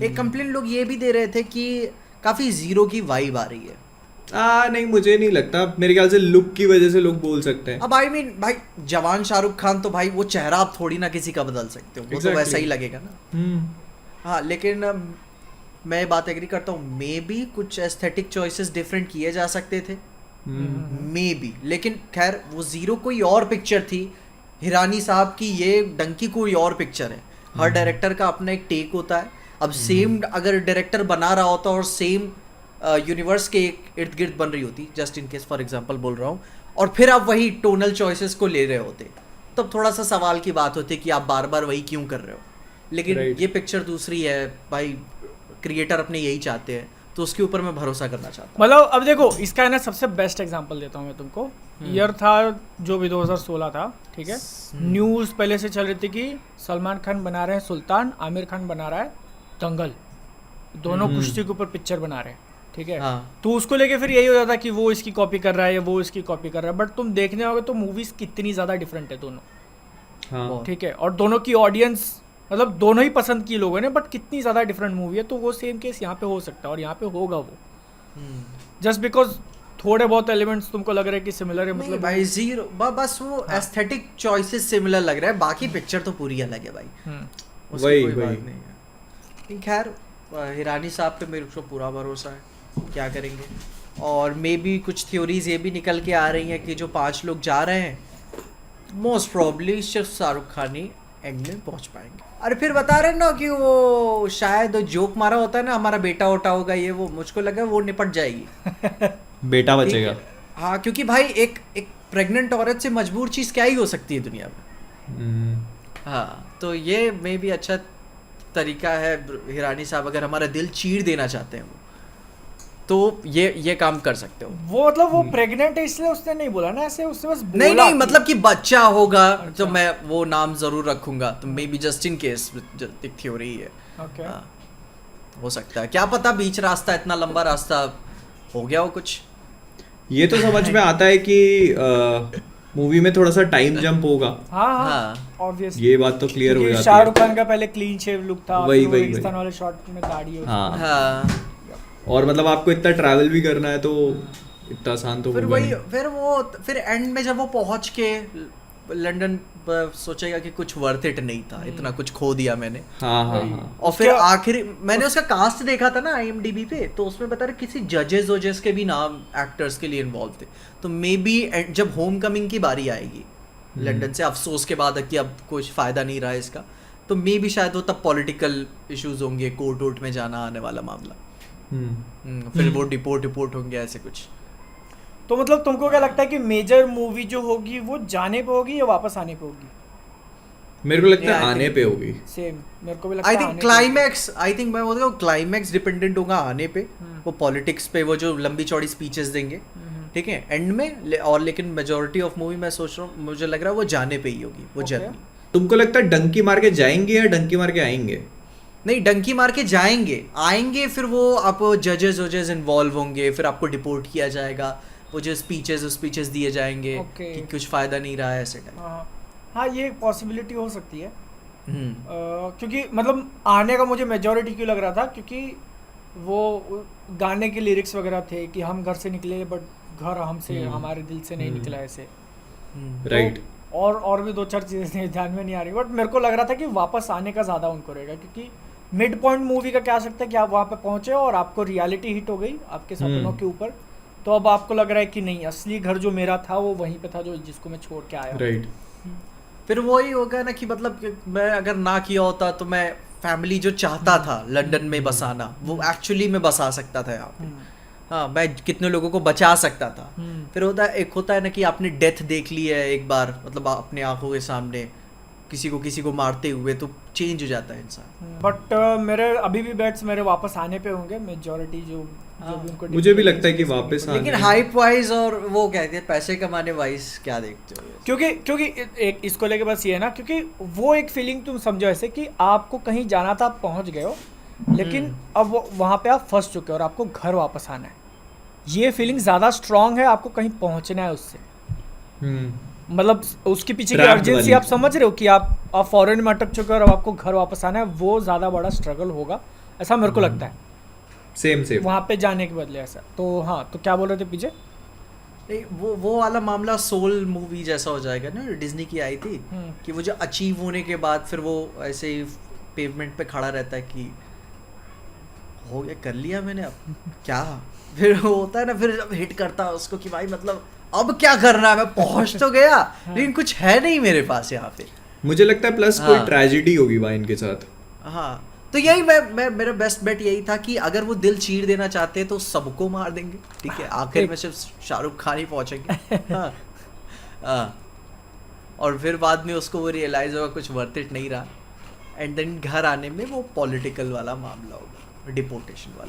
एक कंप्लेंट लोग ये भी दे रहे थे कि काफी जीरो की वाइब आ रही है। नहीं, मुझे नहीं लगता। मेरे ख्याल से लुक की वजह से लोग बोल सकते हैं। अब आई मीन भाई जवान शाहरुख खान तो भाई वो चेहरा आप थोड़ी ना किसी का बदल सकते हो, वो तो वैसा ही लगेगा ना। हम्म हाँ लेकिन मैं बात एग्री करता हूँ, मे बी कुछ एस्थेटिक चॉइसेस डिफरेंट किए जा सकते थे, मे बी। लेकिन खैर वो जीरो कोई और पिक्चर थी, हिरानी साहब की ये डंकी कोई और पिक्चर है। हर डायरेक्टर का अपना एक टेक होता है। अब सेम अगर डायरेक्टर बना रहा होता और सेम यूनिवर्स के इर्द गिर्द बन रही होती, just in case for example बोल रहा हूँ, और फिर आप वही टोनल चॉइसेस को ले रहे होते, तब थोड़ा सा सवाल की बात होती कि आप बार बार वही क्यों कर रहे हो। लेकिन ये पिक्चर दूसरी है भाई, क्रिएटर अपने यही चाहते हैं, तो उसके ऊपर मैं भरोसा करना चाहता हूँ। मतलब अब देखो इसका है ना, सबसे बेस्ट एग्जांपल देता हूँ मैं तुमको। ईयर था जो भी 2016 था, ठीक है। न्यूज़ पहले से चल रही थी कि सलमान खान बना रहे हैं सुल्तान, आमिर खान बना रहा है दंगल, दोनों कुश्ती के ऊपर पिक्चर बना रहे हैं, ठीक है। तो उसको लेके फिर यही हो जाता कि वो इसकी कॉपी कर रहा है या वो इसकी कॉपी कर रहा है, बट तुम देखने आओगे तो मूवीज कितनी ज़्यादा डिफरेंट है दोनों, ठीक है। और दोनों की ऑडियंस मतलब दोनों ही पसंद की लोगों ने, बट कितनी ज़्यादा डिफरेंट मूवी है। तो वो सेम केस यहाँ पे हो सकता है और यहाँ पे होगा वो, जस्ट बिकॉज थोड़े बहुत एलिमेंट्स तुमको लग रहा है कि सिमिलर है, मतलब भाई जीरो बस वो एस्थेटिक चॉइसेस सिमिलर लग रहा है, बाकी पिक्चर तो पूरी अलग है भाई, उसकी कोई बात नहीं है। खैर हिरानी साहब पे मेरे को पूरा भरोसा है, क्या करेंगे। और मे बी कुछ थ्योरीज ये भी निकल के आ रही हैं कि जो 5 लोग जा रहे हैं मोस्ट प्रॉब्ली सिर्फ शाहरुख खान ही एंड में पहुंच पाएंगे। अरे फिर बता रहे ना कि वो शायद जोक मारा होता है ना, हमारा बेटा उठा होगा ये वो, मुझको लगा वो निपट जाएगी बेटा बचेगा। हाँ क्योंकि भाई एक प्रेग्नेंट औरत से मजबूर चीज़ क्या ही हो सकती है दुनिया में। हाँ तो ये मे भी अच्छा तरीका है, हिरानी साहब अगर हमारा दिल चीर देना चाहते हैं वो, तो ये काम कर सकते हो। वो मतलब वो प्रेग्नेंट है इसलिए उसने नहीं बोला ना ऐसे, उसने बस बोला नहीं मतलब कि बच्चा होगा तो मैं वो नाम जरूर रखूंगा, तो may be just in case एक थ्योरी है। ओके हो सकता है, क्या पता बीच रास्ता, इतना लंबा रास्ता हो गया हो कुछ। ये तो समझ में आता है कि मूवी में थोड़ा सा टाइम जंप होगा। हाँ ऑब्वियसली ये बात तो क्लियर हो जाती है। शाहरुख खान का पहले क्लीन शेव लुक था, वही रेगिस्तान वाले शॉट में दाढ़ी है। हाँ और मतलब आपको इतना ट्रैवल भी करना है तो इतना आसान तो फिर वही फिर एंड में जब वो पहुंच के लंदन सोचेगा कि कुछ वर्थ इट नहीं था, इतना कुछ खो दिया मैंने। हाँ। और फिर आखिर मैंने उसका कास्ट देखा था ना IMDb पे, तो उसमें बता रहे किसी जजेस के भी नाम एक्टर्स के लिए इन्वॉल्व थे। तो मे बी जब होम कमिंग की बारी आएगी लंदन से अफसोस के बाद कि अब कुछ फायदा नहीं रहा इसका, तो मे बी शायद वो तब पॉलिटिकल इश्यूज होंगे, कोर्ट वोर्ट में जाना आने वाला मामला, फिर वो डिपोर्ट होंगे ऐसे कुछ। तो मतलब तुमको क्या लगता है कि मेजर मूवी जो होगी वो जाने पे होगी या वापस आने पे होगी? मेरे को लगता है आने पे होगी। सेम मेरे को भी लगता है। आई थिंक मैं बोलता हूँ क्लाइमैक्स डिपेंडेंट होगा आने पे, वो पॉलिटिक्स पे, वो जो लंबी चौड़ी स्पीचेस देंगे, ठीक है, एंड में। और लेकिन मेजोरिटी ऑफ मूवी मैं सोच रहा हूँ, मुझे लग रहा है वो जाने पे ही होगी वो जर्नी। तुमको लगता है डंकी मार के जाएंगे या डंकी मार के आएंगे? नहीं, डंकी मार के जाएंगे, आएंगे फिर वो आप जजेस इन्वॉल्व होंगे, फिर आपको डिपोर्ट किया जाएगा, वो जो स्पीचेस दिए जाएंगे कि कुछ फायदा नहीं रहा है ऐसे टाइप। हाँ ये पॉसिबिलिटी हो सकती है। क्योंकि मतलब आने का मुझे मेजॉरिटी क्यों लग रहा था, क्योंकि वो गाने के लिरिक्स वगैरह थे कि हम घर से निकले बट घर हमसे हमारे दिल से नहीं निकला ऐसे, राइट। तो और भी 2-4 चीज़ें ध्यान में नहीं आ रही, बट मेरे को लग रहा था कि वापस आने का ज़्यादा उनको रहेगा, क्योंकि मिड पॉइंट मूवी का क्या आ सकता है कि आप वहाँ पे पहुँचे और आपको रियलिटी हिट हो गई आपके सपनों के ऊपर, तो अब आपको लग रहा है कि नहीं, असली घर जो मेरा था वो वहीं पे था जो जिसको मैं छोड़ के आया। राइट। फिर वही होगा ना कि मतलब कि मैं अगर ना किया होता तो मैं फैमिली जो चाहता था लंदन में बसाना, वो एक्चुअली मैं बसा सकता था यहाँ पे। हाँ, मैं कितने लोगों को बचा सकता था। फिर होता है ना कि आपने डेथ देख ली है एक बार, मतलब अपने आंखों के सामने किसी को मारते हुए, तो चेंज हो जाता है इंसान। बट मेरे अभी भी बेट्स मेरे वापस आने पे होंगे, मेजॉरिटी जो भी उनको मुझे भी लगता है कि वापस आने। लेकिन हाइप वाइज और वो कहते हैं पैसे कमाने वाइज क्या देखते हो? क्योंकि एक इसको लेके बस ये है ना, क्योंकि वो एक फीलिंग तुम समझो ऐसे कि आपको कहीं जाना था, आप पहुंच गए हो, लेकिन अब वहाँ पे आप फंस चुके हो और आपको घर वापस आना है। ये फीलिंग ज़्यादा स्ट्रांग है, आपको कहीं पहुँचना है उससे। मतलब उसके पीछे की अर्जेंसी आप समझ रहे हो कि आप फॉरेन में अटक चुके हो और अब आपको घर वापस आना है, वो ज़्यादा बड़ा स्ट्रगल होगा ऐसा मेरे को लगता है सेम वहाँ पे जाने के बदले ऐसा। तो हाँ, तो क्या बोल रहे थे पीछे? नहीं, वो वाला मामला सोल मूवी जैसा हो जाएगा ना, डिज्नी की आई थी कि वो जो अचीव होने के बाद फिर वो ऐसे ही पेवमेंट पे खड़ा रहता है कि हो गया, कर लिया मैंने, अब क्या। फिर वो होता है ना, फिर जब हिट करता है उसको कि भाई मतलब अब क्या करना है, मैं पहुंच तो गया लेकिन कुछ है नहीं मेरे पास यहाँ पे। मुझे लगता है प्लस कोई ट्रेजेडी होगी भाई इनके साथ। हाँ, तो यही मैं मेरा बेस्ट बेट यही था कि अगर वो दिल चीर देना चाहते हैं तो सबको मार देंगे, ठीक है, आखिर में सिर्फ शाहरुख खान ही पहुंचेंगे। हाँ, हाँ, और फिर बाद में उसको वो रियलाइज होगा कुछ वर्थ इट नहीं रहा, एंड देन घर आने में वो पॉलिटिकल वाला मामला होगा, डिपोर्टेशन वाला।